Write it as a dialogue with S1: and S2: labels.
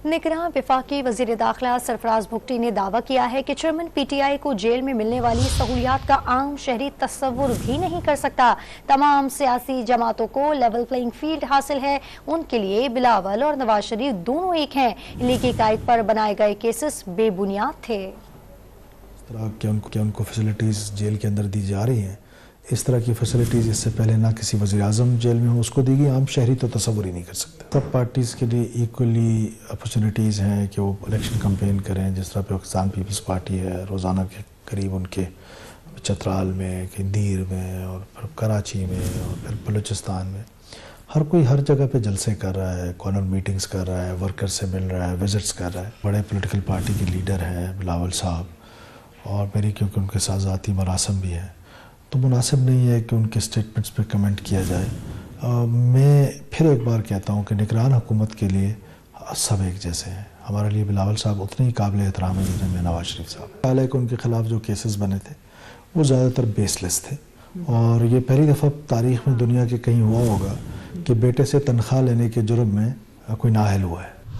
S1: نگراں وفاقی وزیر داخلہ سرفراز بھگٹی نے دعویٰ کیا ہے کہ چیئرمین پی ٹی آئی کو جیل میں ملنے والی سہولیات کا عام شہری تصور بھی نہیں کر سکتا۔ تمام سیاسی جماعتوں کو لیول پلینگ فیلڈ حاصل ہے، ان کے لیے بلاول اور نواز شریف دونوں ایک ہیں۔ لیگی قائد پر بنائے گئے کیسز بے بنیاد تھے۔
S2: اس طرح کہ ان کو فیسلٹیز جیل کے اندر دی جا رہی ہیں، اس طرح کی فیسلٹیز اس سے پہلے نہ کسی وزیر اعظم جیل میں ہو اس کو دی گئی، عام شہری تو تصور ہی نہیں کر سکتے۔ سب پارٹیز کے لیے ایکولی اپرچونیٹیز ہیں کہ وہ الیکشن کمپین کریں، جس طرح پاکستان پیپلز پارٹی ہے، روزانہ کے قریب ان کے چترال میں، کندیر میں، اور پھر کراچی میں، اور پھر بلوچستان میں ہر کوئی ہر جگہ پہ جلسے کر رہا ہے، کارنر میٹنگز کر رہا ہے، ورکر سے مل رہا ہے، وزٹس کر رہا ہے۔ بڑے پولیٹیکل پارٹی کے لیڈر ہیں بلاول صاحب، اور میری کیونکہ ان کے ساتھ ذاتی مراسم بھی ہیں، تو مناسب نہیں ہے کہ ان کے سٹیٹمنٹس پہ کمنٹ کیا جائے۔ میں پھر ایک بار کہتا ہوں کہ نگران حکومت کے لیے سب ایک جیسے ہیں۔ ہمارے لیے بلاول صاحب اتنے ہی قابل احترام ہیں جتنے میں نواز شریف صاحب۔ حال ہے کہ ان کے خلاف جو کیسز بنے تھے وہ زیادہ تر بیس لیس تھے، اور یہ پہلی دفعہ تاریخ میں دنیا کے کہیں ہوا ہوگا کہ بیٹے سے تنخواہ لینے کے جرم میں کوئی نااہل ہوا ہے۔